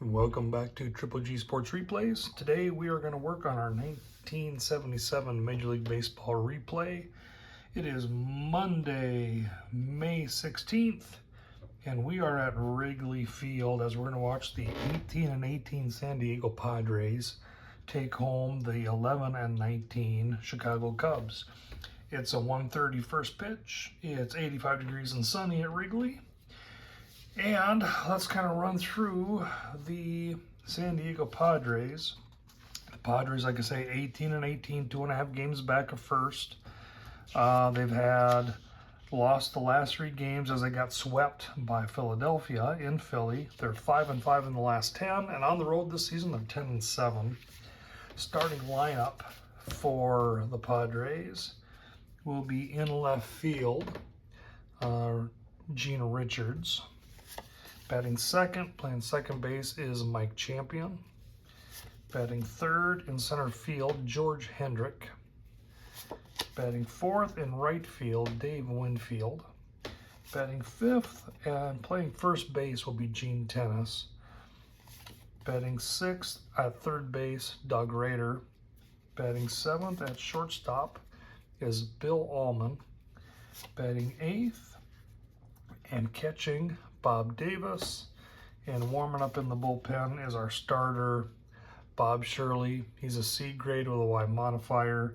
Welcome back to Triple G Sports Replays. Today we are going to work on our 1977 Major League Baseball replay. It is Monday, May 16th, and we are at Wrigley Field as we're going to watch the 18-18 San Diego Padres take home the 11-19 Chicago Cubs. It's a 1:30 first pitch. It's 85 degrees and sunny at Wrigley. And let's kind of run through the San Diego Padres. The Padres, like I say, 18-18, 2.5 games back of first. They've lost the last 3 games as they got swept by Philadelphia in Philly. They're 5-5 in the last 10, and on the road this season they're 10-7. Starting lineup for the Padres will be in left field, Gene Richards. Batting second, playing second base, is Mike Champion. Batting third in center field, George Hendrick. Batting fourth in right field, Dave Winfield. Batting fifth and playing first base will be Gene Tennis. Batting sixth at third base, Doug Rader. Batting seventh at shortstop is Bill Allman. Batting eighth and catching, Bob Davis, and warming up in the bullpen is our starter, Bob Shirley. He's a C grade with a Y modifier.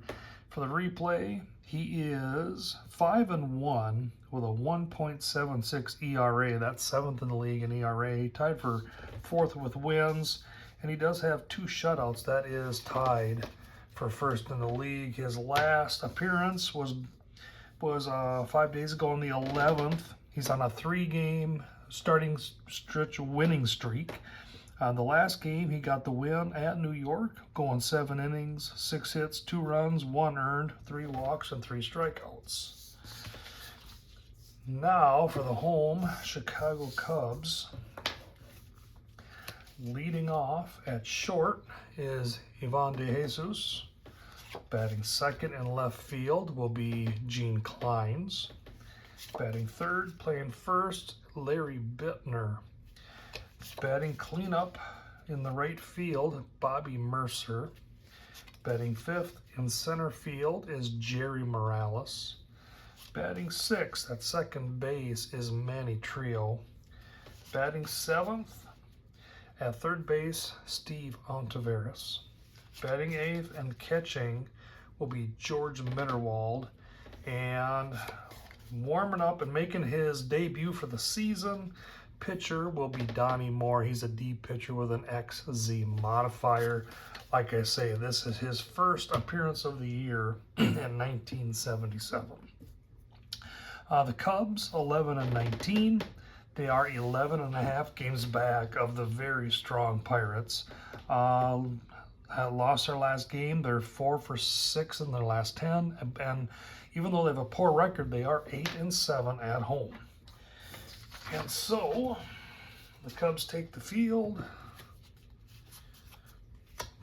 For the replay, he is 5-1 with a 1.76 ERA. That's 7th in the league in ERA, tied for 4th with wins, and he does have 2 shutouts. That is tied for 1st in the league. His last appearance was 5 days ago on the 11th. He's on a 3-game starting stretch winning streak. The last game, he got the win at New York, going 7 innings, 6 hits, 2 runs, 1 earned, 3 walks, and 3 strikeouts. Now for the home Chicago Cubs. Leading off at short is Ivan De Jesus. Batting second in left field will be Gene Kleins. Batting third, playing first, Larry Bittner. Batting cleanup in the right field, Bobby Mercer. Batting fifth in center field is Jerry Morales. Batting sixth at second base is Manny Trio. Batting seventh at third base, Steve Ontiveros. Batting eighth and catching will be George Mitterwald. And warming up and making his debut for the season, pitcher will be Donnie Moore. He's a D pitcher with an XZ modifier. Like I say, this is his first appearance of the year in 1977. The Cubs, 11-19. They are 11.5 games back of the very strong Pirates. Lost their last game. They're 4-6 in their last 10, and even though they have a poor record, they are 8-7 at home. And so the Cubs take the field.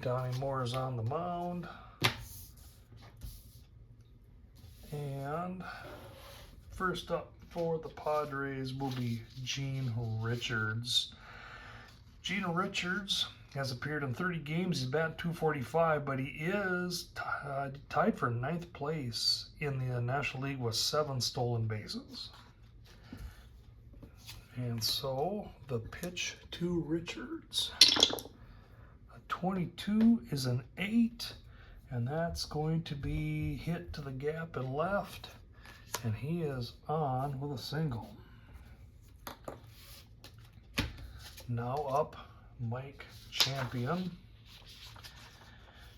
Donnie Moore is on the mound. And first up for the Padres will be Gene Richards. Gene Richards has appeared in 30 games. He's batting .245, but he is tied for 9th place in the National League with 7 stolen bases. And so the pitch to Richards. A 22 is an 8, and that's going to be hit to the gap and left, and he is on with a single. Now up Mike Champion.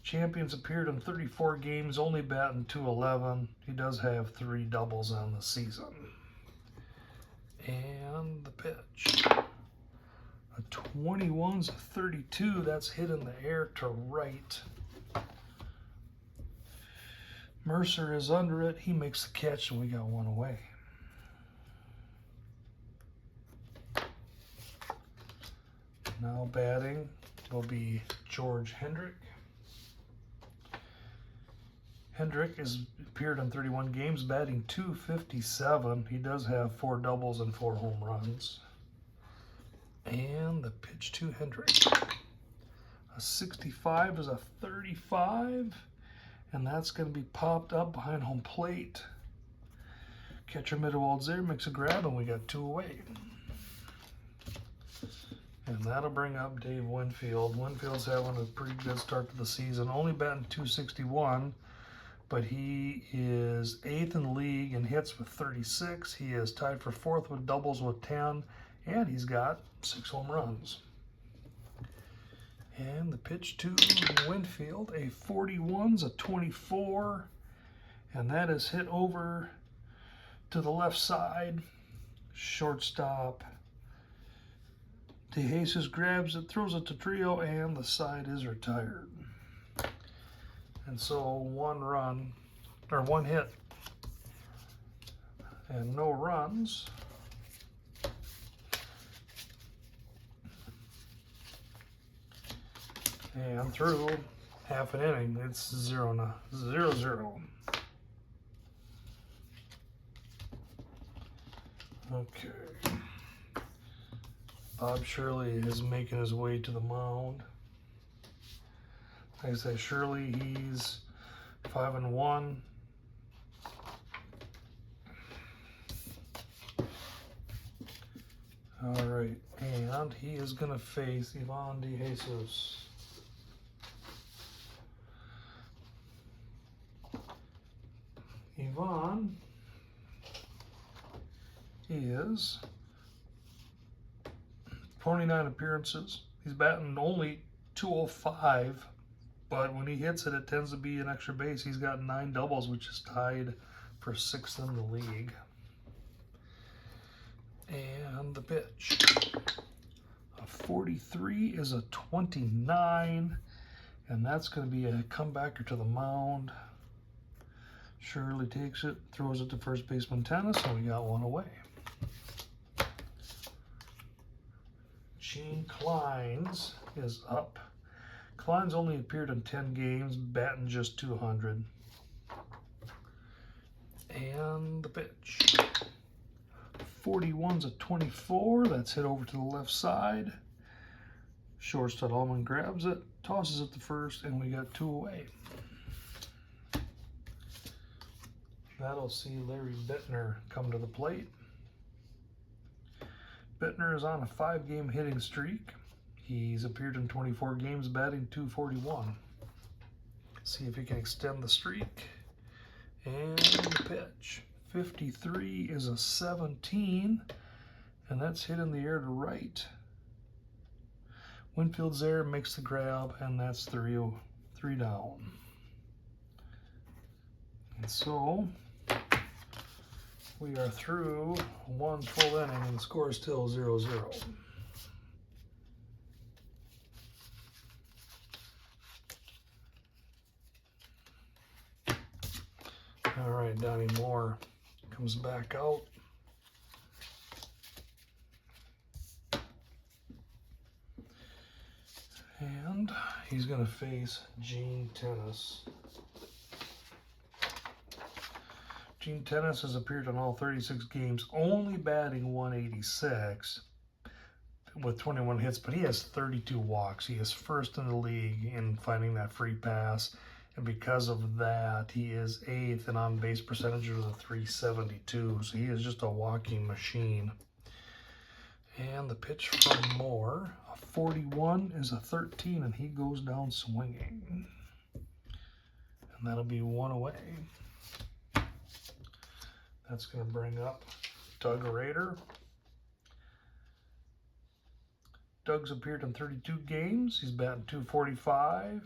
Champion's appeared in 34 games, only batting .211. He does have 3 doubles on the season. And the pitch. A 21's a 32. That's hit in the air to right. Mercer is under it. He makes the catch, and we got 1 away. Now batting will be George Hendrick. Hendrick has appeared in 31 games, batting .257. He does have 4 doubles and 4 home runs. And the pitch to Hendrick. A 65 is a 35. And that's going to be popped up behind home plate. Catcher Midwald's there, makes a grab, and we got 2 away. And that'll bring up Dave Winfield. Winfield's having a pretty good start to the season. Only batting .261, but he is 8th in the league in hits with 36. He is tied for 4th with doubles with 10, and he's got 6 home runs. And the pitch to Winfield, a 41's a 24, and that is hit over to the left side. Shortstop DeJesus grabs it, throws it to Trio, and the side is retired. And so 1 run, or 1 hit, and no runs. And through half an inning, it's 0-0. Okay. Bob Shirley is making his way to the mound. Like I say, Shirley, he's 5-1. All right, and he is going to face Ivan DeJesus. Ivan is 29 appearances. He's batting only .205, but when he hits it, it tends to be an extra base. He's got 9 doubles, which is tied for 6th in the league. And the pitch. A 43 is a 29, and that's going to be a comebacker to the mound. Shirley takes it, throws it to first baseman Tennis, and we got 1 away. Gene Kleins is up. Kleins only appeared in 10 games, batting just .200. And the pitch. 41's a 24. That's hit over to the left side. Shortstop Allman grabs it, tosses it to first, and we got 2 away. That'll see Larry Bittner come to the plate. Bittner is on a 5-game hitting streak. He's appeared in 24 games, batting .241. See if he can extend the streak. And the pitch. 53 is a 17, and that's hit in the air to right. Winfield's there, makes the grab, and that's 3 down. And so we are through 1 full inning, and the score is still 0-0. All right, Donnie Moore comes back out. And he's going to face Gene Tennis. Gene Tennis has appeared in all 36 games, only batting .186 with 21 hits, but he has 32 walks. He is 1st in the league in finding that free pass, and because of that, he is 8th in on-base percentage with a .372, so he is just a walking machine. And the pitch from Moore, a 41 is a 13, and he goes down swinging. And that'll be 1 away. That's going to bring up Doug Rader. Doug's appeared in 32 games. He's batting .245.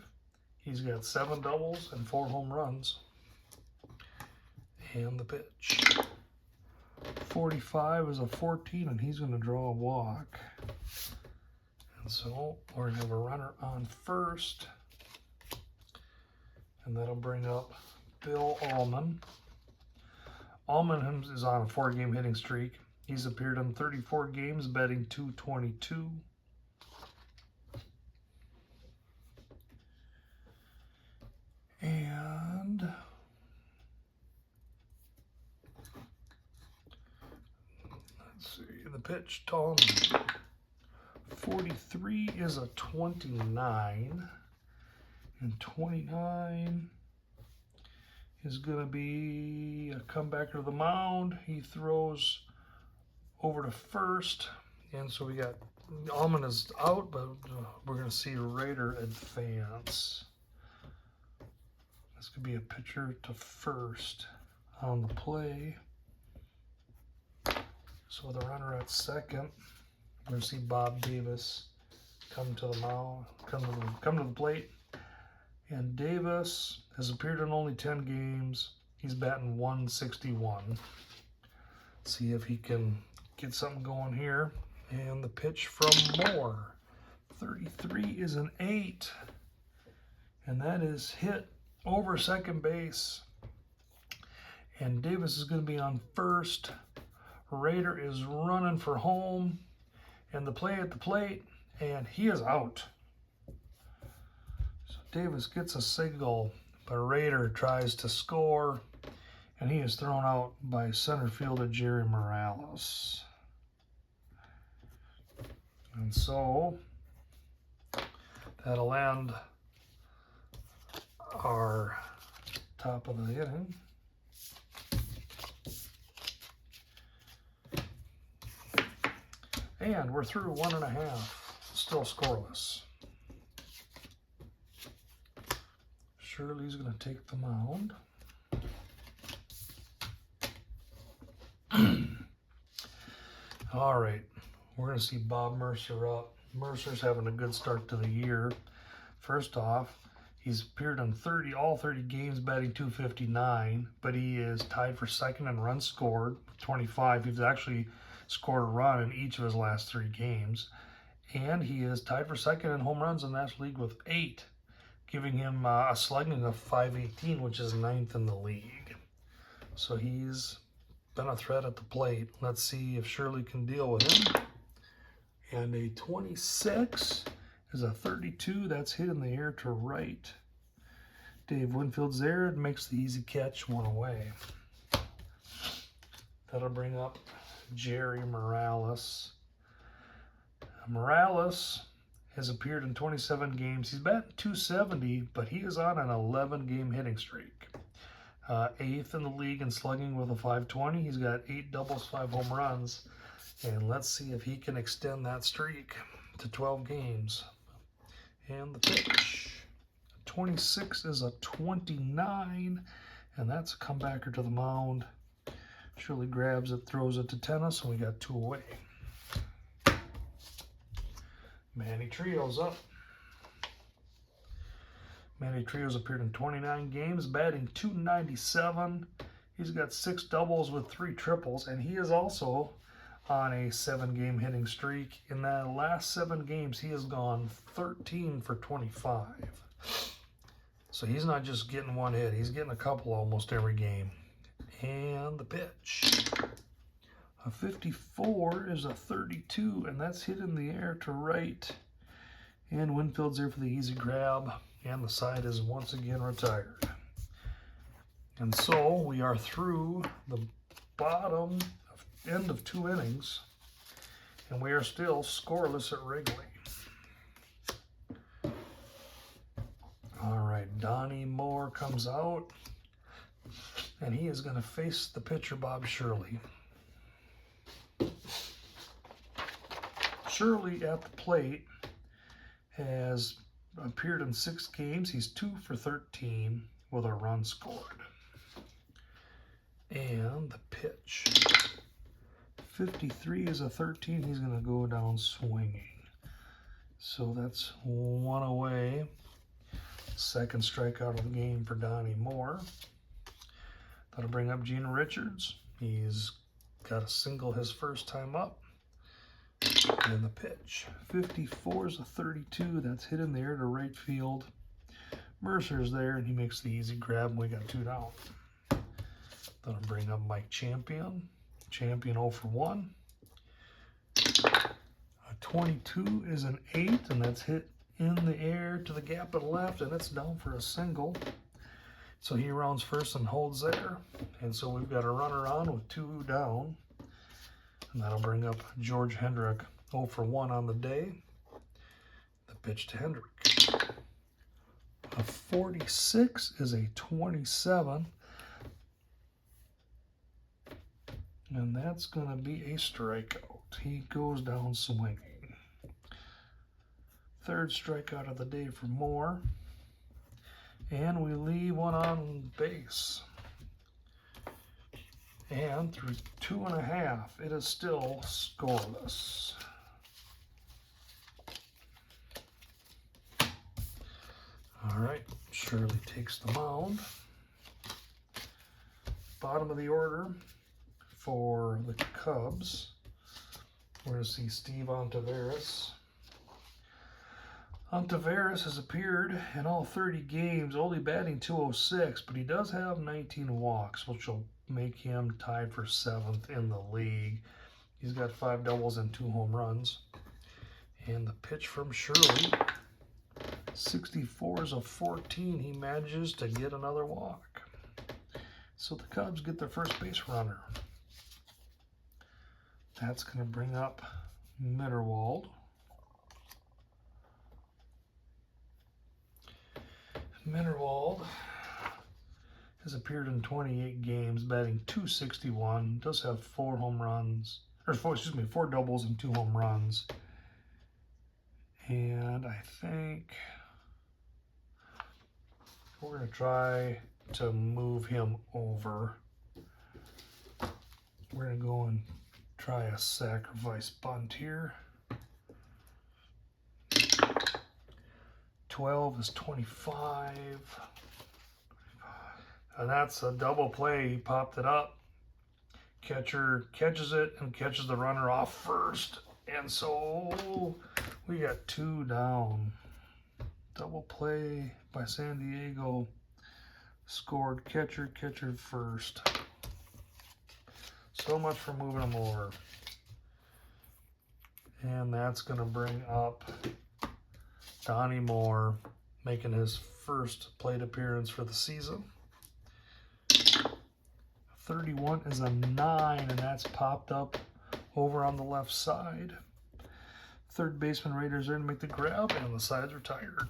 He's got 7 doubles and 4 home runs. And the pitch. 45 is a 14, and he's going to draw a walk. And so we're going to have a runner on first. And that'll bring up Bill Allman. Allman is on a 4-game hitting streak. He's appeared in 34 games, batting .222. And let's see, the pitch to Allman. 43 is a 29. And 29 is going to be a comebacker to the mound. He throws over to first. And so we got Almond is out, but we're going to see Raider advance. This could be a pitcher to first on the play. So the runner at second. We're going to see Bob Davis come to the mound, come to the plate. And Davis has appeared in only 10 games. He's batting 161. See if he can get something going here. And the pitch from Moore. 33 is an 8. And that is hit over second base. And Davis is going to be on first. Raider is running for home. And the play at the plate. And he is out. So Davis gets a single. But Raider tries to score. And he is thrown out by center fielder Jerry Morales. And so that'll end our top of the inning. And we're through 1.5, still scoreless. Shirley's going to take the mound. All right. We're going to see Bob Mercer up. Mercer's having a good start to the year. First off, he's appeared in all 30 games, batting .259, but he is tied for second in runs scored, 25. He's actually scored a run in each of his last 3 games. And he is tied for second in home runs in the National League with 8, giving him a slugging of .518, which is 9th in the league. So he's been a threat at the plate. Let's see if Shirley can deal with him. And a 26 is a 32. That's hit in the air to right. Dave Winfield's there. It makes the easy catch, 1 away. That'll bring up Jerry Morales. Morales has appeared in 27 games. He's batting .270, but he is on an 11-game hitting streak. 8th in the league in slugging with a .520. He's got 8 doubles, 5 home runs. And let's see if he can extend that streak to 12 games. And the pitch. 26 is a 29. And that's a comebacker to the mound. Shirley grabs it, throws it to tennis, and we got 2 away. Manny Trio's up. Manny Trio's appeared in 29 games, batting .297. He's got 6 doubles with 3 triples, and he is also on a 7-game hitting streak. In the last 7 games, he has gone 13 for 25. So he's not just getting 1 hit, he's getting a couple almost every game. And the pitch. A 54 is a 32, and that's hit in the air to right. And Winfield's there for the easy grab, and the side is once again retired. And so we are through the end of 2 innings, and we are still scoreless at Wrigley. All right, Donnie Moore comes out, and he is going to face the pitcher, Bob Shirley. Shirley at the plate has appeared in 6 games. He's 2 for 13 with a run scored. And the pitch. 53 is a 13. He's going to go down swinging. So that's 1 away. Second strikeout of the game for Donnie Moore. That'll bring up Gene Richards. He's got a single his first time up. And the pitch. 54 is a 32. That's hit in the air to right field. Mercer's there, and he makes the easy grab, and we got 2 down. That'll bring up Mike Champion. Champion 0 for 1. A 22 is an 8, and that's hit in the air to the gap and left, and it's down for a single. So he rounds first and holds there. And so we've got a runner on with 2 down. And that'll bring up George Hendrick 0 for 1 on the day. Pitch to Hendrick. A 46 is a 27. And that's going to be a strikeout. He goes down swinging. Third strikeout of the day for Moore. And we leave one on base. And through 2.5, it is still scoreless. All right, Shirley takes the mound. Bottom of the order for the Cubs, we're going to see Steve Ontiveros. Ontiveros has appeared in all 30 games, only batting .206, but he does have 19 walks, which will make him tied for 7th in the league. He's got 5 doubles and 2 home runs. And the pitch from Shirley, 64 is a 14. He manages to get another walk. So the Cubs get their first base runner. That's going to bring up Mitterwald. Mitterwald has appeared in 28 games, batting .261. Does have 4 home runs, or 4 doubles and 2 home runs. And I think we're going to try to move him over. We're going to go and try a sacrifice bunt here. 12 is 25. And that's a double play. He popped it up. Catcher catches it and catches the runner off first. And so we got 2 down. Double play by San Diego. Scored catcher first. So much for moving him over. And that's going to bring up Donnie Moore, making his first plate appearance for the season. 31 is a 9, and that's popped up over on the left side. Third baseman Raiders are going to make the grab, and the side's retired.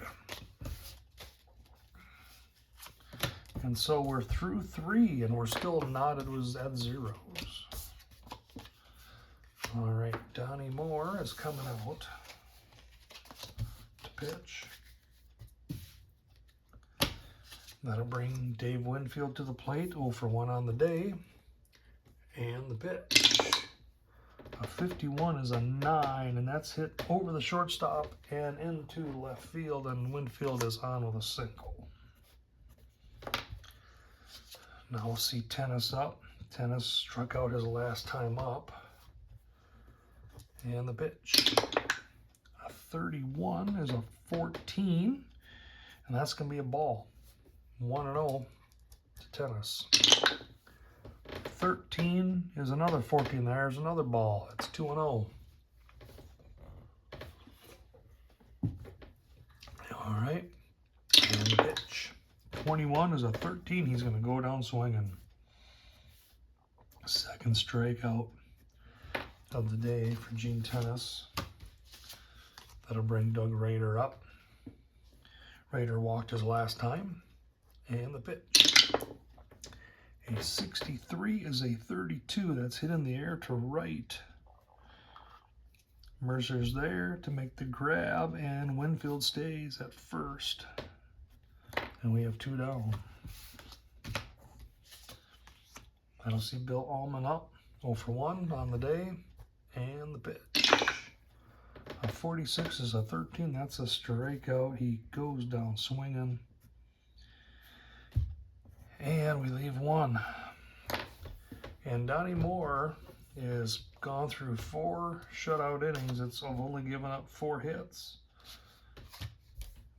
And so we're through 3, and we're still not at zeros. All right, Donnie Moore is coming out to pitch. That'll bring Dave Winfield to the plate, 0 for 1 on the day. And the pitch. A 51 is a 9, and that's hit over the shortstop and into left field, and Winfield is on with a single. Now we'll see Tennis up. Tennis struck out his last time up. And the pitch. A 31 is a 14, and that's going to be a ball. 1-0 to Tennis. 13 is another 14. There's another ball. It's 2-0. All right. And the pitch. 21 is a 13. He's going to go down swinging. Second strikeout of the day for Gene Tennis. That'll bring Doug Rader up. Rader walked his last time. And the pitch. A 63 is a 32. That's hit in the air to right. Mercer's there to make the grab, and Winfield stays at first. And we have 2 down. That'll see Bill Allman up, 0 for 1 on the day. And the pitch. A 46 is a 13. That's a strikeout. He goes down swinging. And we leave 1. And Donnie Moore is gone through 4 shutout innings. It's only given up 4 hits.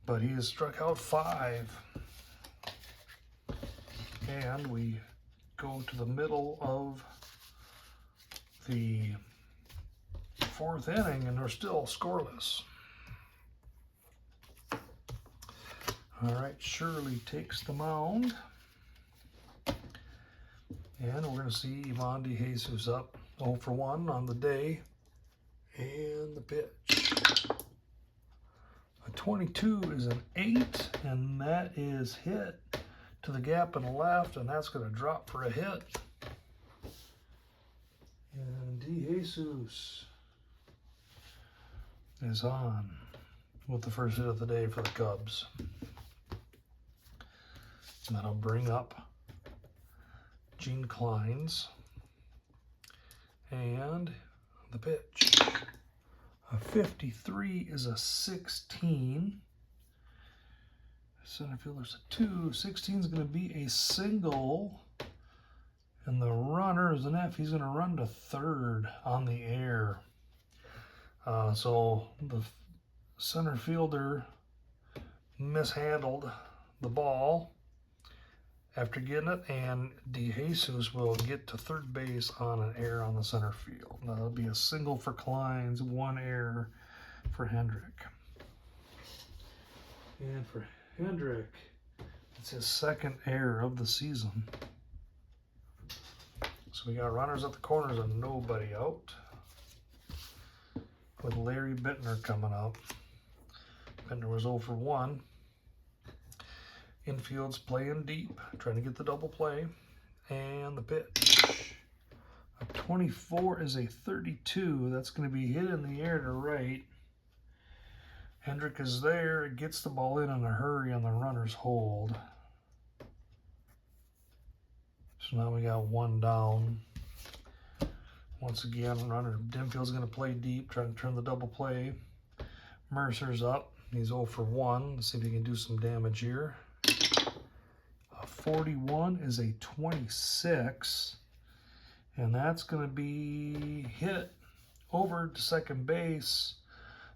But he has struck out 5. And we go to the middle of the 4th inning, and we're still scoreless. All right, Shirley takes the mound. And we're going to see Ivan DeJesus up, 0 for 1 on the day. And the pitch. A 22 is an 8, and that is hit to the gap and left, and that's going to drop for a hit. And DeJesus is on with the first hit of the day for the Cubs. And that'll bring up Gene Klein's. And the pitch. A 53 is a 16. Center fielder's a 2. 16 is going to be a single. And the runner is an F. He's going to run to third on the air. So the center fielder mishandled the ball after getting it, and DeJesus will get to third base on an error on the center field. That'll be a single for Kleins, 1 error for Hendrick. And for Hendrick, it's his 2nd error of the season. So we got runners at the corners and nobody out, with Larry Bittner coming up. Bittner was 0 for 1. Infield's playing deep, trying to get the double play. And the pitch. A 24 is a 32. That's going to be hit in the air to right. Hendrick is there. It gets the ball in a hurry on the runner's hold. So now we got 1 down. Once again, runner Dinfield's going to play deep, trying to turn the double play. Mercer's up. He's 0 for 1. Let's see if he can do some damage here. 41 is a 26, and that's going to be hit over to second base.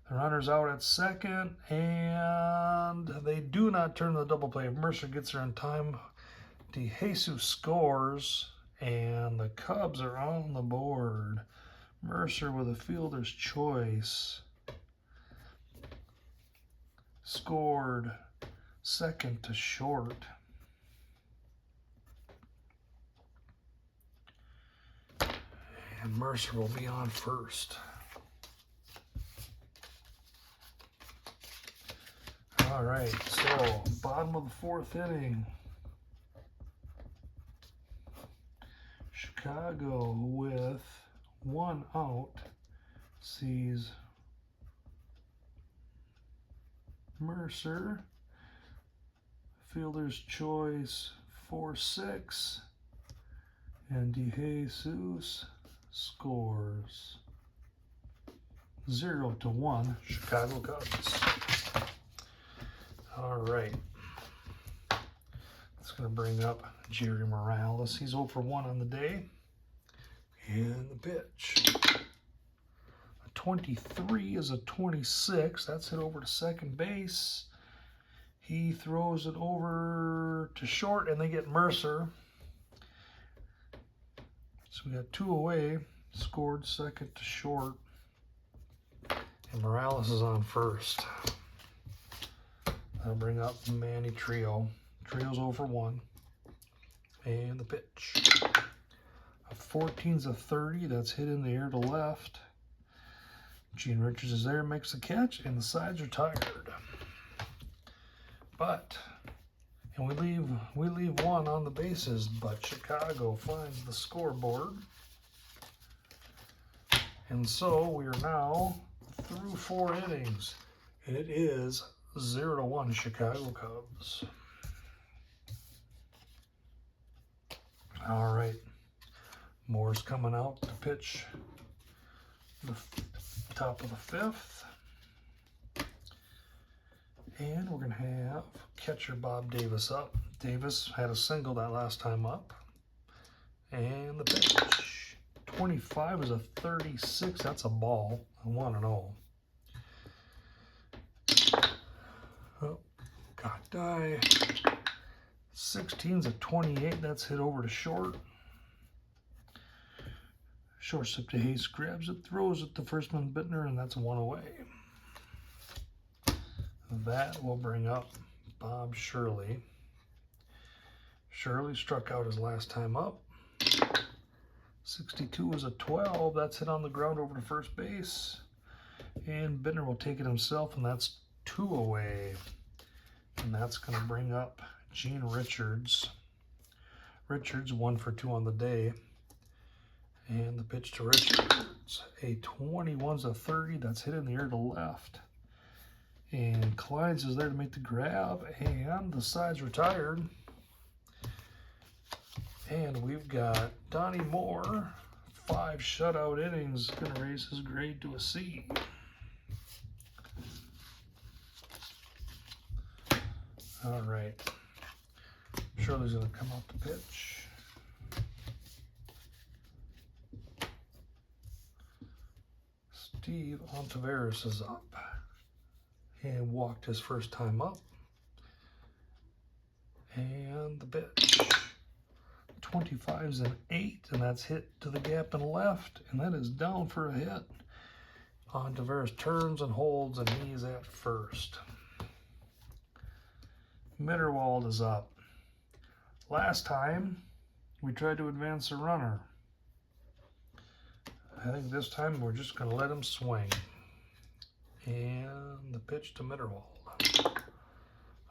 The runner's out at second, and they do not turn the double play. If Mercer gets there in time, DeJesus scores, and the Cubs are on the board. Mercer with a fielder's choice scored, second to short. And Mercer will be on first. All right, so bottom of the 4th inning. Chicago with 1 out sees Mercer. Fielder's choice 4-6. And DeJesus scores. 0 to 1, Chicago Cubs. All right. It's going to bring up Jerry Morales. He's 0 for 1 on the day. And the pitch. A 23 is a 26. That's hit over to second base. He throws it over to short, and they get Mercer. So we got 2 away, scored second to short, and Morales is on first. That'll bring up Manny Trio. Trio's 0 for 1. And the pitch. A 14's a 30, that's hit in the air to left. Gene Richards is there, makes the catch, and the sides are tired. And we leave 1 on the bases, but Chicago finds the scoreboard. And so we are now through 4 innings. And it is 0 to 1 Chicago Cubs. All right. Moore's coming out to pitch the top of the 5th. And we're going to have catcher Bob Davis up. Davis had a single that last time up. And the pitch. 25 is a 36. That's a ball. 1-0. Oh, got die. 16's a 28. That's hit over to short. Shortstop to Hayes grabs it, throws it to firstman Bittner, and that's 1 away. That will bring up Bob Shirley. Shirley struck out his last time up. 62 is a 12. That's hit on the ground over to first base. And Bittner will take it himself, and that's 2 away. And that's going to bring up Gene Richards. Richards 1 for 2 on the day. And the pitch to Richards. A 21's a 30. That's hit in the air to left. And Kleins is there to make the grab. And the side's retired. And we've got Donnie Moore. 5 shutout innings. Going to raise his grade to a C. All right. Shirley's going to come out to pitch. Steve Ontiveros is up and walked his first time up. And the pitch. 25's an 8, and that's hit to the gap and left, and that is down for a hit. Ontiveros turns and holds, and he's at first. Mitterwald is up. Last time, we tried to advance a runner. I think this time we're just going to let him swing. And the pitch to Mitterwald.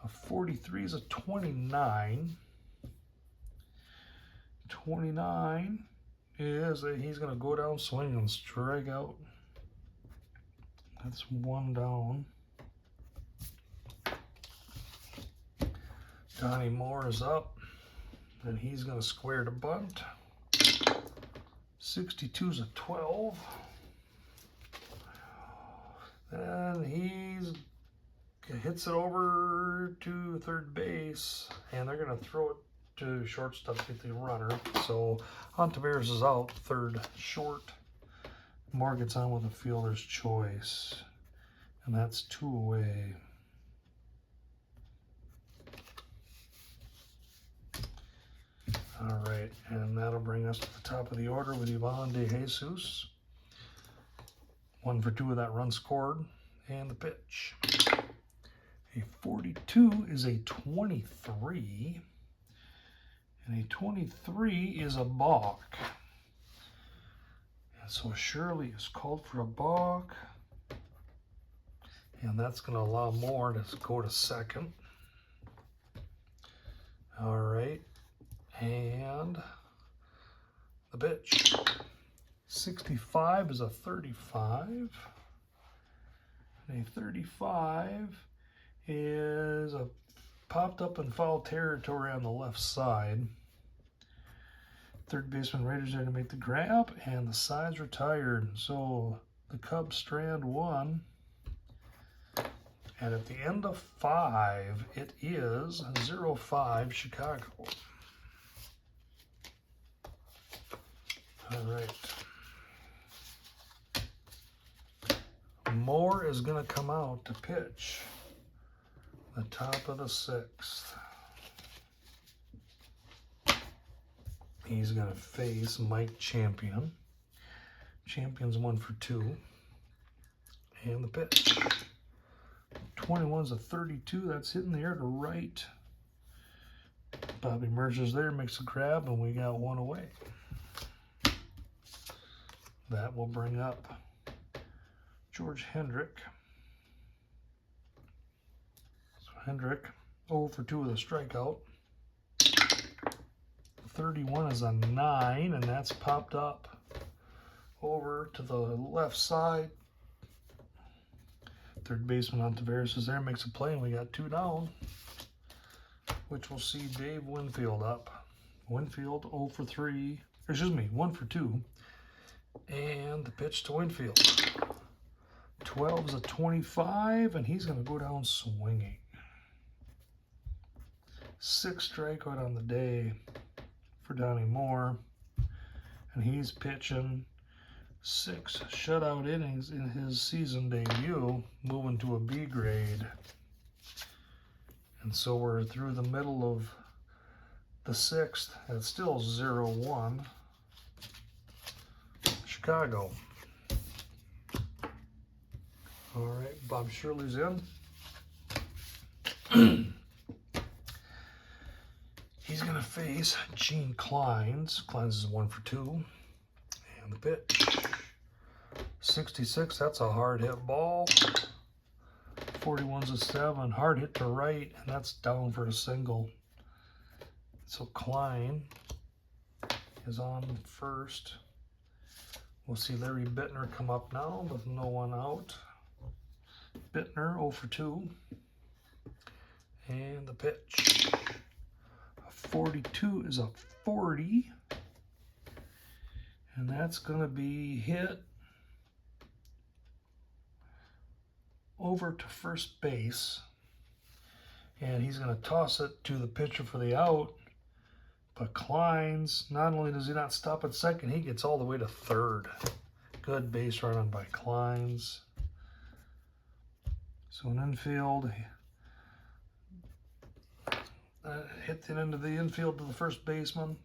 A 43 is a 29. 29 is that he's going to go down, swing, and strike out. That's 1 down. Donnie Moore is up, and he's going to square to bunt. 62 is a 12. And he hits it over to third base, and they're going to throw it to shortstop to get the runner. So Ontiveros is out, third short. Moore gets on with a fielder's choice, and that's 2 away. All right, and that'll bring us to the top of the order with Ivan De Jesus. 1 for 2 of that run scored, and the pitch. A 42 is a 23. And a 23 is a balk. And so Shirley is called for a balk. And that's going to allow Moore to go to second. All right. And the pitch. 65 is a 35. And a 35 is a popped up in foul territory on the left side. Third baseman Raiders there to make the grab, and the side's retired. So the Cubs strand 1. And at the end of 5, it is 0-5 Chicago. All right. Moore is going to come out to pitch the top of the 6th. He's going to face Mike Champion. Champion's 1 for 2. And the pitch. 21's a 32. That's hitting the air to right. Bobby Mercer's there, makes a grab, and we got 1 away. That will bring up George Hendrick. Hendrick, 0 for 2 with a strikeout. 31 is a 9, and that's popped up over to the left side. Third baseman Ontiveros is there, makes a play, and we got 2 down, which will see Dave Winfield up. Winfield 0 for 3, excuse me, 1 for 2, and the pitch to Winfield. 12 is a 25, and he's going to go down swinging. 6 strikeout on the day for Donnie Moore, and he's pitching 6 shutout innings in his season debut, moving to a B grade. And so we're through the middle of the 6th, and it's still 0-1 Chicago. All right, Bob Shirley's in. He's going to face Gene Kleins. Kleins is 1 for 2. And the pitch. 66, that's a hard hit ball. 41's a 7. Hard hit to right, and that's down for a single. So Klein is on first. We'll see Larry Bittner come up now with no one out. Bittner 0 for 2. And the pitch. A 42 is a 40. And that's going to be hit over to first base. And he's going to toss it to the pitcher for the out. But Klein's, not only does he not stop at second, he gets all the way to third. Good base running by Klein's. So an infield, hit it into the infield to the first baseman.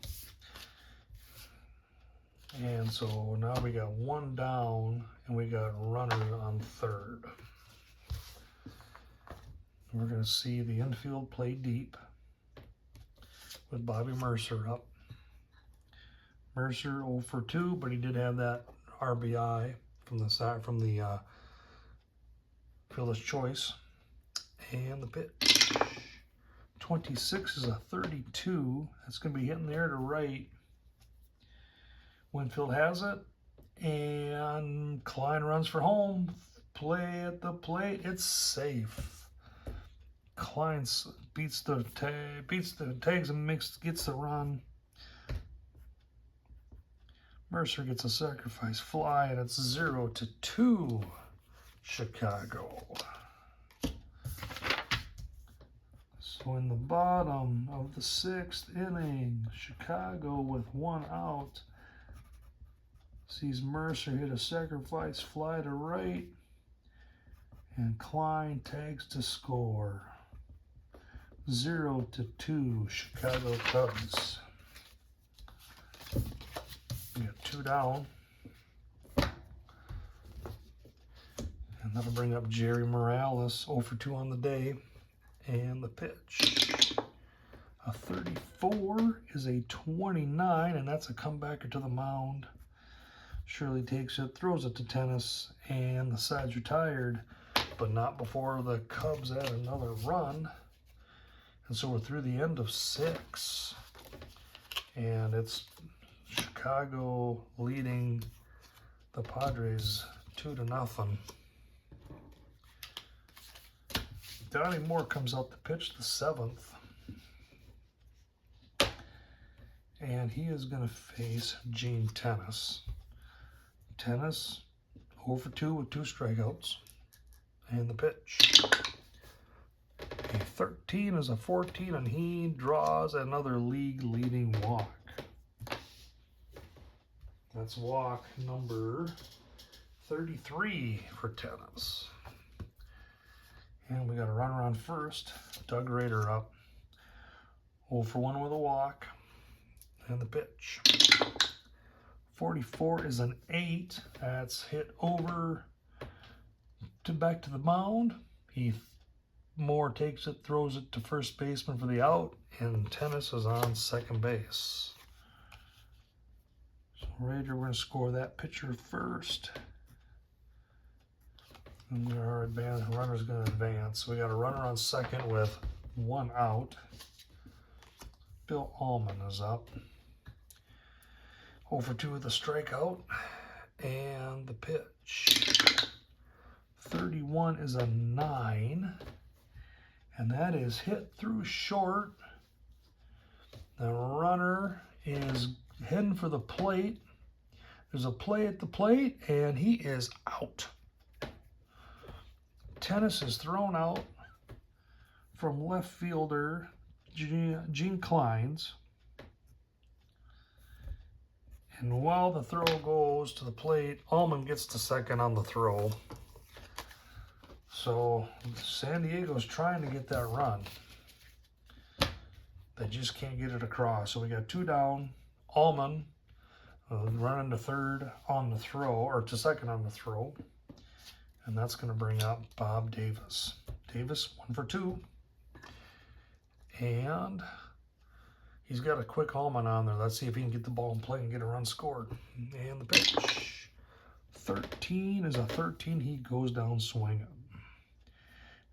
And so now we got one down, and we got runners on third. We're going to see the infield play deep with Bobby Mercer up. Mercer 0 for 2, but he did have that RBI from the side, from the fielder's choice. And the pitch. 26 is a 32. That's going to be hitting there to right. Winfield has it, and Klein runs for home. Play at the plate. It's safe. Klein beats the tags and gets the run. Mercer gets a sacrifice fly, and it's 0 to 2, Chicago. So in the bottom of the 6th inning, Chicago with one out sees Mercer hit a sacrifice fly to right, and Klein tags to score. 0 to 2, Chicago Cubs. We got 2 down. And that'll bring up Jerry Morales, 0 for 2 on the day. And the pitch. A 34 is a 29, and that's a comebacker to the mound. Shirley takes it, throws it to Tennis, and the side's retired, but not before the Cubs add another run. And so we're through the end of 6. And it's Chicago leading the Padres 2 to 0. Donnie Moore comes out to pitch the 7th. And he is going to face Gene Tennis. Tennis 0 for 2 with 2 strikeouts. And the pitch. A 13 is a 14, and he draws another league-leading walk. That's walk number 33 for Tennis. And we got a runner on first. Doug Rader up. 0 for 1 with a walk. And the pitch. 44 is an 8. That's hit over to back to the mound. Moore takes it, throws it to first baseman for the out, and Tennis is on second base. So Rader, we're going to score that pitcher first. And our runner's going to advance. So we got a runner on second with 1 out. Bill Allman is up. 0 for 2 with a strikeout. And the pitch. 31 is a 9. And that is hit through short. The runner is heading for the plate. There's a play at the plate, and he is out. Tennis is thrown out from left fielder Gene Klein's. And while the throw goes to the plate, Allman gets to second on the throw. So San Diego's trying to get that run. They just can't get it across. So we got 2 down. Allman running to third on the throw, or to second on the throw. And that's going to bring up Bob Davis. Davis 1 for 2. And he's got a quick Allman on there. Let's see if he can get the ball in play and get a run scored. And the pitch. 13 is a 13. He goes down swinging.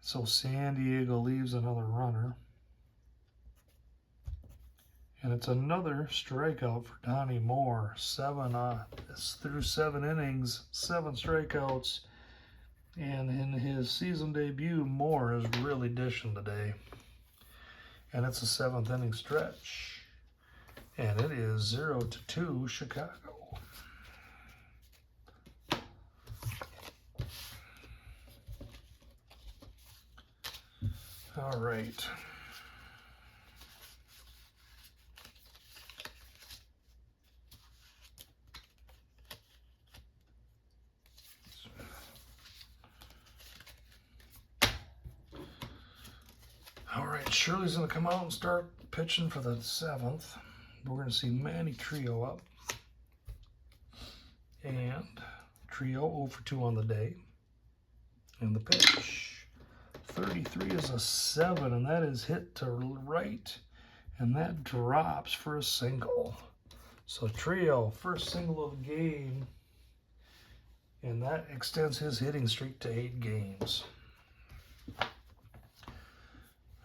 So San Diego leaves another runner. And it's another strikeout for Donnie Moore. Through 7 innings, 7 strikeouts. And in his season debut, Moore is really dishing today. And it's a 7th inning stretch. And it is 0-2 Chicago. All right. All right, Shirley's going to come out and start pitching for the 7th. We're going to see Manny Trio up. And Trio 0-for-2 on the day. And the pitch. 33 is a 7, and that is hit to right. And that drops for a single. So Trio, first single of the game. And that extends his hitting streak to 8 games.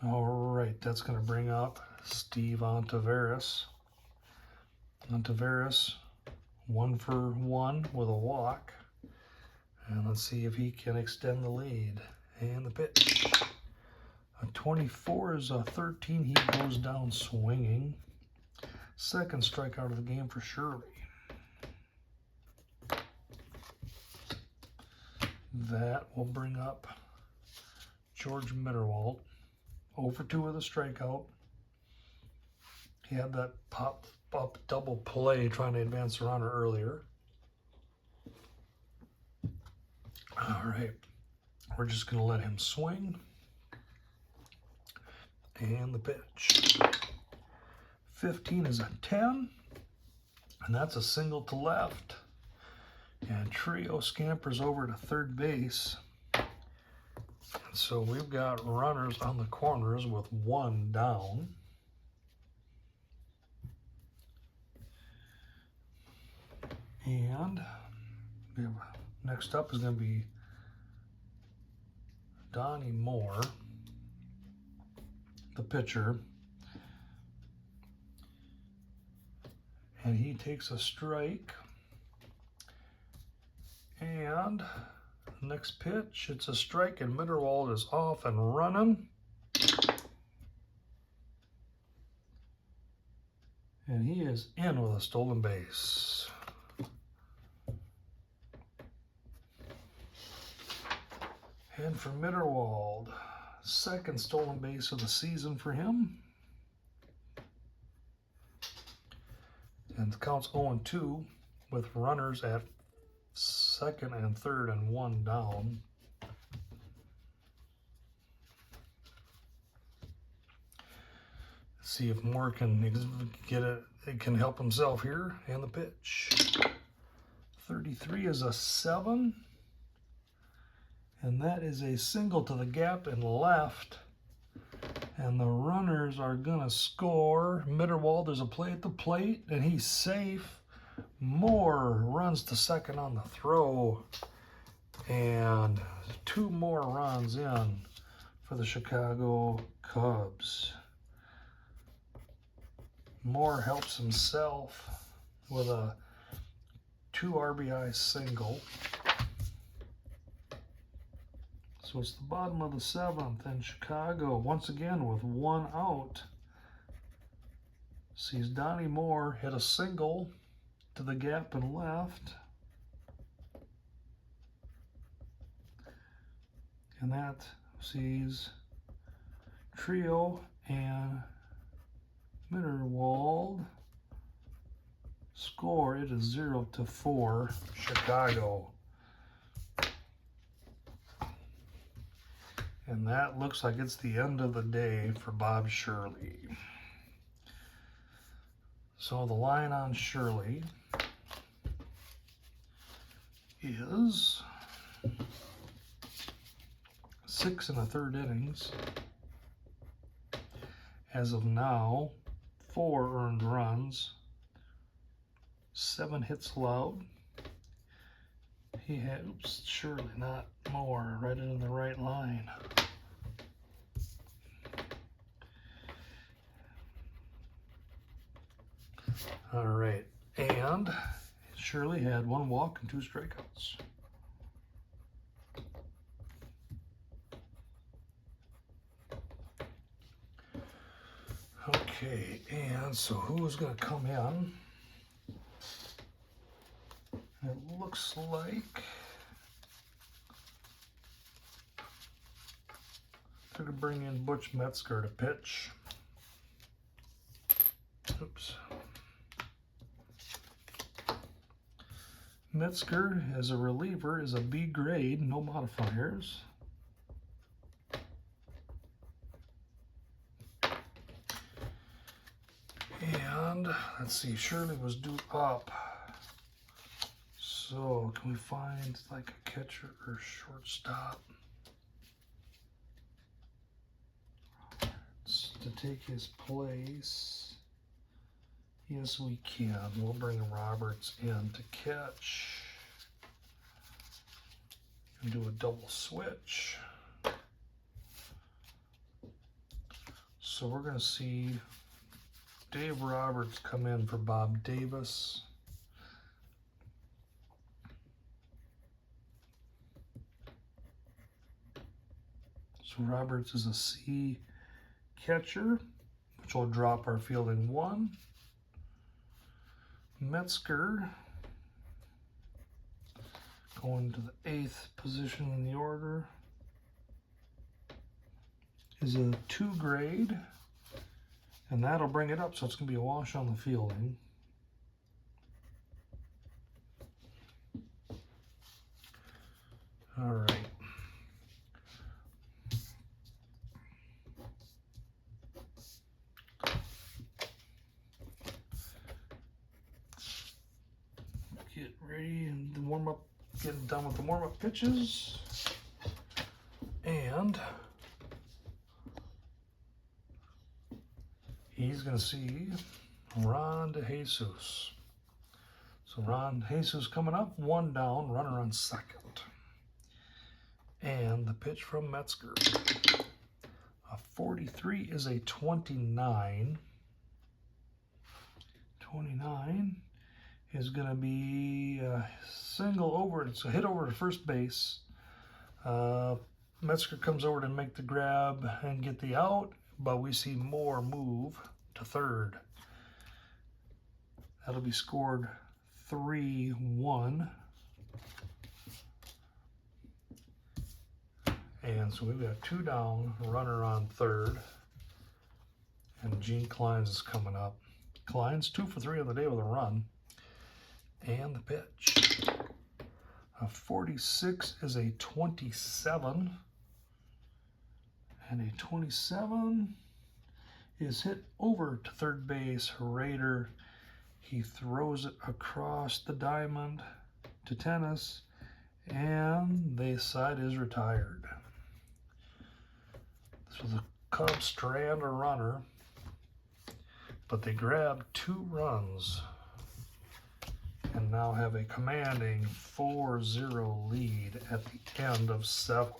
All right, that's going to bring up Steve Ontiveros. Ontiveros, 1-for-1 with a walk. And let's see if he can extend the lead. And the pitch. A 24 is a 13. He goes down swinging. Second strikeout of the game for Shirley. That will bring up George Mitterwald. 0-for-2 with a strikeout. He had that pop-up double play trying to advance the runner earlier. All right. We're just going to let him swing. And the pitch. 15 is a 10. And that's a single to left. And Trio scampers over to third base. So we've got runners on the corners with 1 down. And we have, next up is going to be Donnie Moore, the pitcher. And he takes a strike. And next pitch, it's a strike, and Mitterwald is off and running. And he is in with a stolen base. And for Mitterwald, second stolen base of the season for him. And the count's 0-2 with runners at second and third and 1 down. See if Moore can get it. It can help himself here. And the pitch. 33 is a 7. And that is a single to the gap and left. And the runners are going to score. Mitterwald, there's a play at the plate, and he's safe. Moore runs to second on the throw. And 2 more runs in for the Chicago Cubs. Moore helps himself with a 2 RBI single. So it's the bottom of the 7th, and Chicago, once again with 1 out, sees Donnie Moore hit a single to the gap and left. And that sees Trio and Mitterwald score. It is 0-4 Chicago. And that looks like it's the end of the day for Bob Shirley. So the line on Shirley is 6 1/3 innings. As of now, 4 earned runs, 7 hits allowed. He had, oops, Shirley, not Moore, right in the right line. All right, and Shirley had 1 walk and 2 strikeouts. Okay, and so who's going to come in? It looks like they're going to bring in Butch Metzger to pitch. Oops. Metzger as a reliever is a B grade, no modifiers. And let's see, Shirley was due up. So can we find like a catcher or shortstop to take his place? Yes, we can. We'll bring Roberts in to catch and do a double switch. So we're going to see Dave Roberts come in for Bob Davis. So Roberts is a C catcher, which will drop our fielding 1. Metzger going to the 8th position in the order is a 2 grade, and that'll bring it up, so it's going to be a wash on the fielding. All right. Get ready and warm up, getting done with the warm up pitches. And he's going to see Ron DeJesus. So Ron DeJesus coming up, 1 down, runner on second. And the pitch from Metzger. A 43 is a 29. 29 is going to be a single over. It's a hit over to first base. Metzger comes over to make the grab and get the out, but we see Moore move to third. That'll be scored 3-1. And so we've got 2 down, runner on third. And Gene Kleins is coming up. Kleins 2 for 3 on the day with a run. And the pitch. A 46 is a 27. And a 27 is hit over to third base. Rader, he throws it across the diamond to tennis, and the side is retired. So the Cubs strand a runner, but they grab 2 runs and now have a commanding 4-0 lead at the end of 7.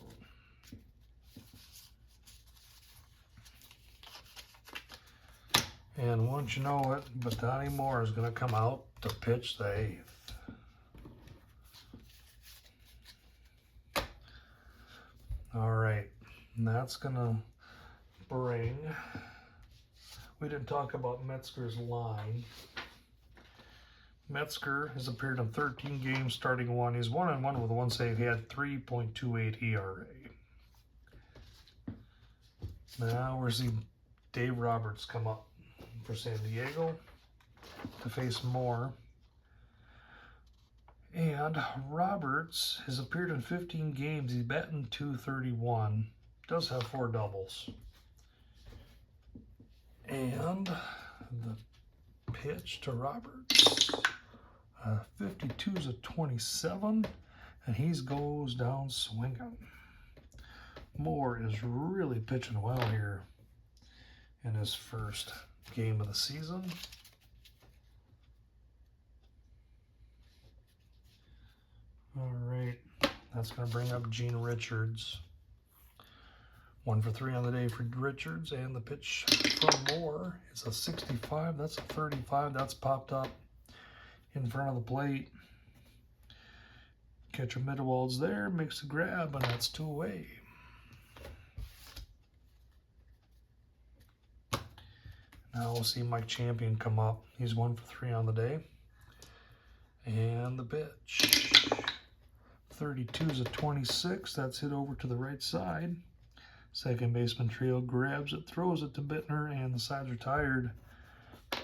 And once you know it, but Donnie Moore is going to come out to pitch the 8th. All right, and that's going to bring, we didn't talk about Metzger's line. Metzger has appeared in 13 games, starting 1. He's 1-1 with 1 save. He had 3.28 ERA. Now we're seeing Dave Roberts come up for San Diego to face Moore. And Roberts has appeared in 15 games. He's batting .231. Does have 4 doubles. And the pitch to Roberts. 52 is a 27, and he goes down swinging. Moore is really pitching well here in his first game of the season. All right, that's going to bring up Gene Richards. 1 for 3 on the day for Richards, and the pitch from Moore is a 65. That's a 35. That's popped up in front of the plate. Catcher Midwald's there, makes the grab, and that's 2 away. Now we'll see Mike Champion come up. He's 1 for 3 on the day. And the pitch. 32 is a 26. That's hit over to the right side. Second baseman Trio grabs it, throws it to Bittner, and the sides are tired.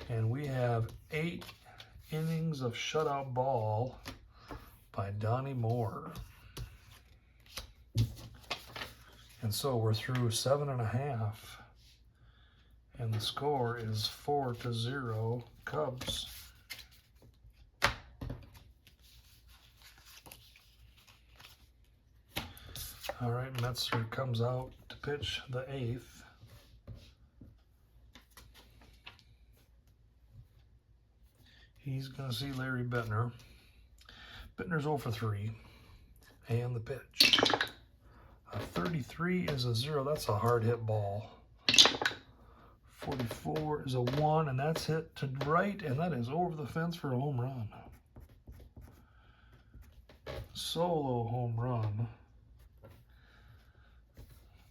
And we have 8 innings of shutout ball by Donnie Moore. And so we're through 7.5. And the score is 4-0 Cubs. All right, Metzger comes out to pitch the 8th. He's going to see Larry Bittner. Bittner's 0 for 3. And the pitch. A 33 is a 0. That's a hard hit ball. 44 is a 1, and that's hit to right, and that is over the fence for a home run. Solo home run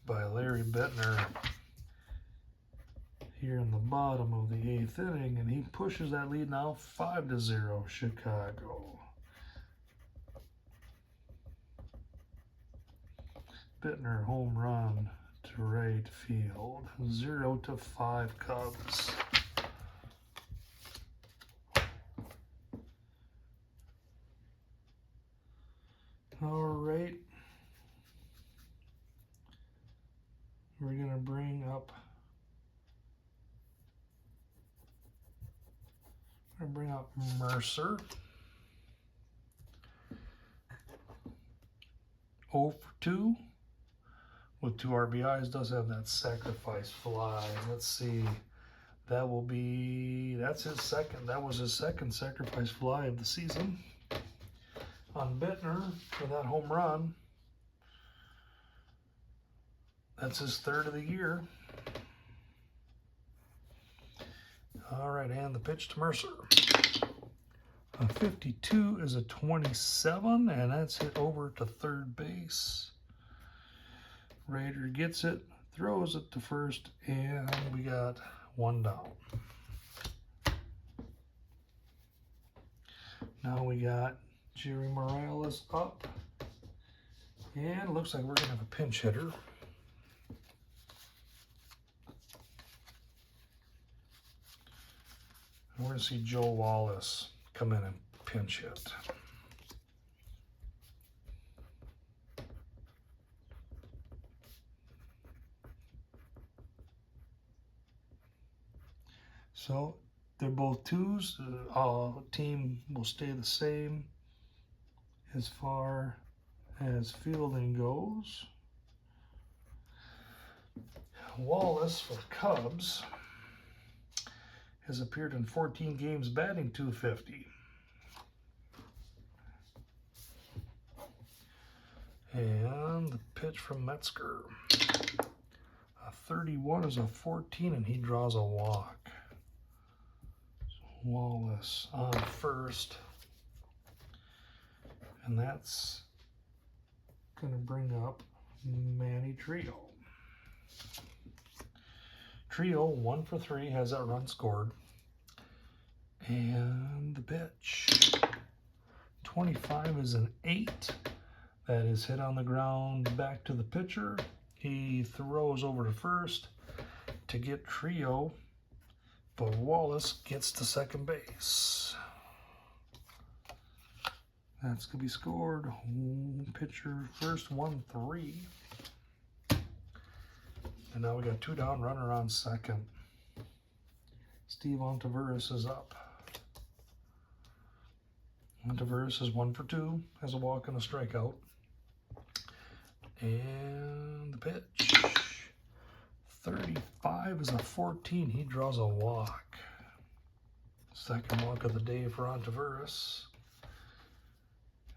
by Larry Bittner here in the bottom of the 8th inning, and he pushes that lead now 5-0 Chicago. Bittner home run to right field. 0-5 Cubs. All right. We're going to bring up Mercer. 0 for 2 with 2 RBIs. Does have that sacrifice fly. Let's see. That's his second. That was his second sacrifice fly of the season. On Bittner for that home run. That's his 3rd of the year. All right, and the pitch to Mercer. A 52 is a 27, and that's hit over to third base. Raider gets it, throws it to first, and we got 1 down. Now we got Jerry Morales up, and it looks like we're going to have a pinch hitter. We're going to see Joe Wallace come in and pinch hit. So they're both 2s. The team will stay the same as far as fielding goes. Wallace for the Cubs has appeared in 14 games, batting .250. And the pitch from Metzger. A 31 is a 14, and he draws a walk. So Wallace on first. And that's going to bring up Manny Trio. Trio, 1 for 3, has that run scored. And the pitch. 25 is an 8. That is hit on the ground back to the pitcher. He throws over to first to get Trio, but Wallace gets to second base. That's going to be scored. Pitcher first, 1-3. And now we got 2 down, runner on second. Steve Ontiveros is up. Ontiveros is 1 for 2, has a walk and a strikeout. And the pitch. 35 is a 14. He draws a walk. Second walk of the day for Ontiveros.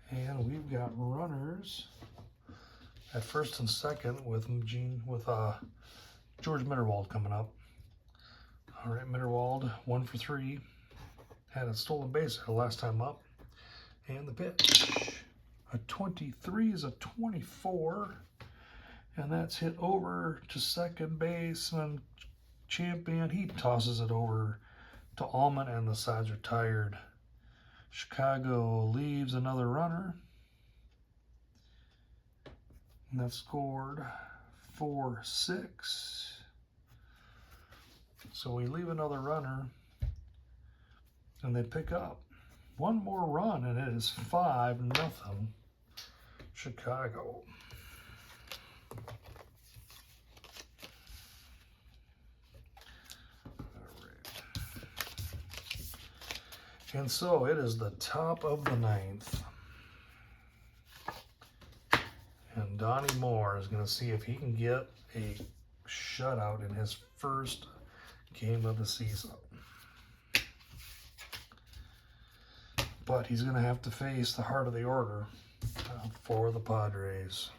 And we've got runners at first and second with George Mitterwald coming up. All right, Mitterwald, 1 for 3. Had a stolen base the last time up. And the pitch. A 23 is a 24. And that's hit over to second base. And Champion, he tosses it over to Allman, and the sides are tired. Chicago leaves another runner. And that scored 4-6. So we leave another runner, and they pick up one more run, and it is 5-0 Chicago. And so it is the top of the 9th. And Donnie Moore is going to see if he can get a shutout in his first game of the season. But he's going to have to face the heart of the order for the Padres.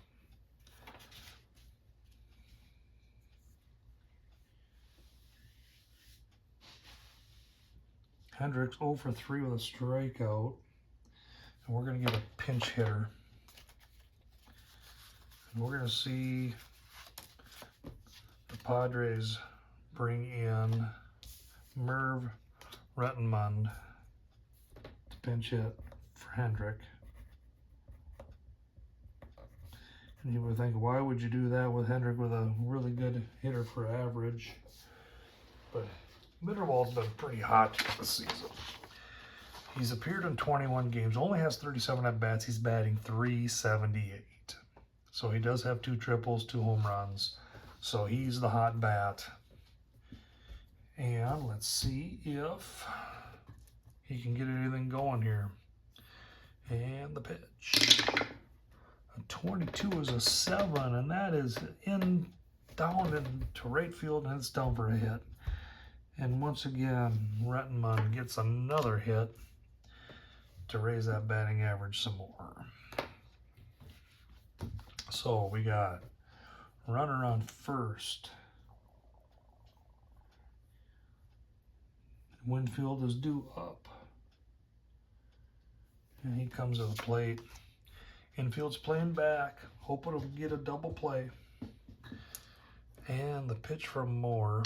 Hendricks 0 for 3 with a strikeout. And we're going to get a pinch hitter. And we're going to see the Padres bring in Merv Rettenmund to pinch hit for Hendrick. And you would think, why would you do that with Hendrick with a really good hitter for average? But Mitterwald's been pretty hot this season. He's appeared in 21 games, only has 37 at-bats. He's batting .378. So he does have 2 triples, 2 home runs. So he's the hot bat. And let's see if he can get anything going here. And the pitch. A 22 is a 7, and that is down into right field, and it's down for a hit. And once again, Rettenmund gets another hit to raise that batting average some more. So we got runner on first. Winfield is due up. And he comes to the plate. Infield's playing back, hoping to get a double play. And the pitch from Moore.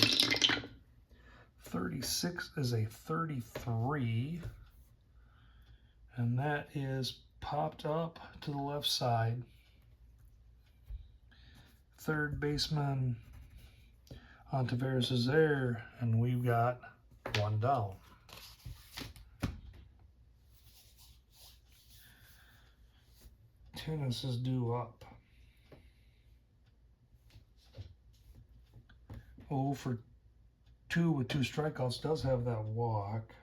36 is a 33. And that is popped up to the left side. Third baseman Ontiveros is there, and we've got one down. Tennis is due up. 0 for 2 with 2 strikeouts, does have that walk.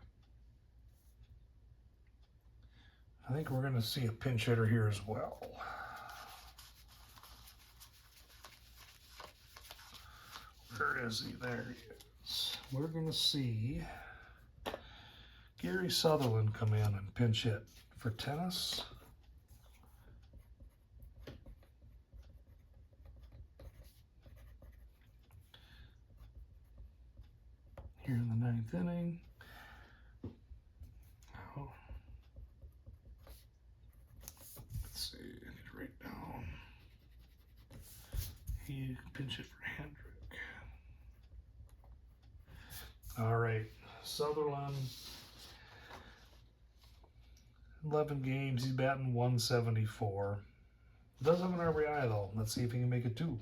I think we're going to see a pinch hitter here as well. Where is he? There he is. We're going to see Gary Sutherland come in and pinch hit for Tennis. Here in the 9th inning. Oh. Let's see, get it right down. He pinch it for Hendrick. All right, Sutherland, 11 games, he's batting .174. Does have an RBI though. Let's see if he can make it 2.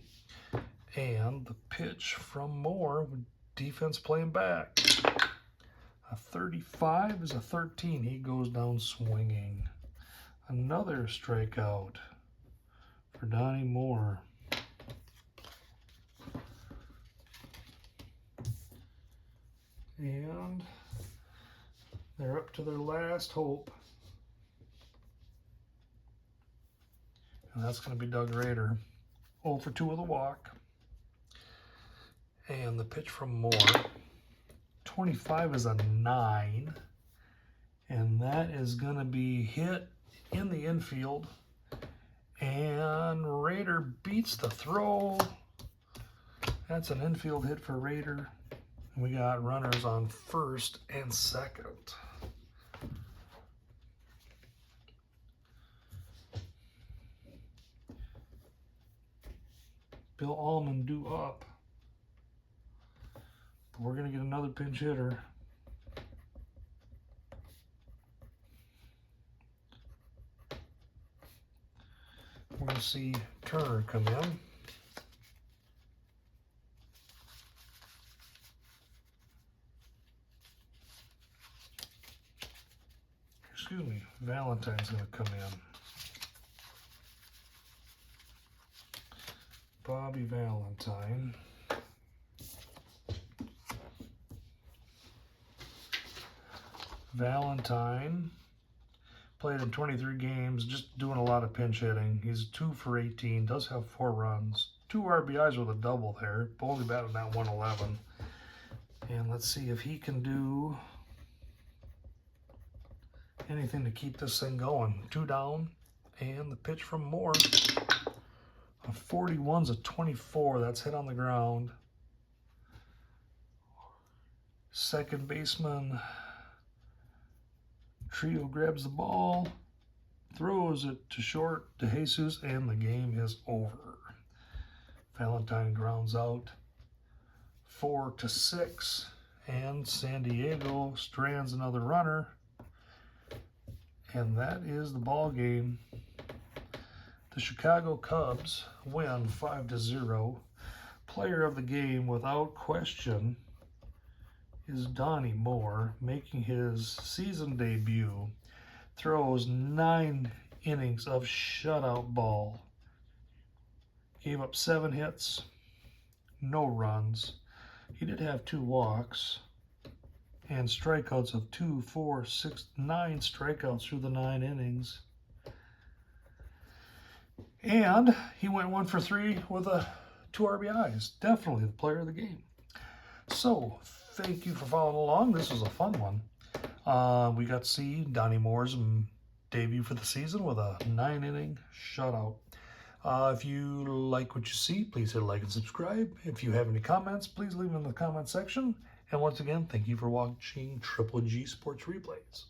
And the pitch from Moore, with defense playing back. A 35 is a 13. He goes down swinging. Another strikeout for Donnie Moore. And they're up to their last hope. And that's going to be Doug Rader. 0 for 2 with a walk. And the pitch from Moore. 25 is a 9. And that is going to be hit in the infield. And Raider beats the throw. That's an infield hit for Raider. We got runners on first and second. Bill Allman due up. But we're going to get another pinch hitter. We're going to see Turner come in. Excuse me, Valentine's going to come in. Bobby Valentine. Valentine played in 23 games, just doing a lot of pinch hitting. He's 2 for 18, does have 4 runs, 2 RBIs with a double there, only batted down 111. And let's see if he can do anything to keep this thing going. 2 down, and the pitch from Moore. A 41's a 24, that's hit on the ground. Second baseman Trio grabs the ball, throws it to short to Jesus, and the game is over. Valentine grounds out 4-6, and San Diego strands another runner, and that is the ball game. The Chicago Cubs win 5-0. Player of the game, without question, is Donnie Moore, making his season debut. Throws 9 innings of shutout ball. Gave up 7 hits, no runs. He did have 2 walks and strikeouts of 2, 4, 6, 9 strikeouts through the 9 innings. And he went 1 for 3 with 2 RBIs. Definitely the player of the game. So, thank you for following along. This was a fun one. We got to see Donnie Moore's debut for the season with a 9-inning shutout. If you like what you see, please hit like and subscribe. If you have any comments, please leave them in the comment section. And once again, thank you for watching Triple G Sports Replays.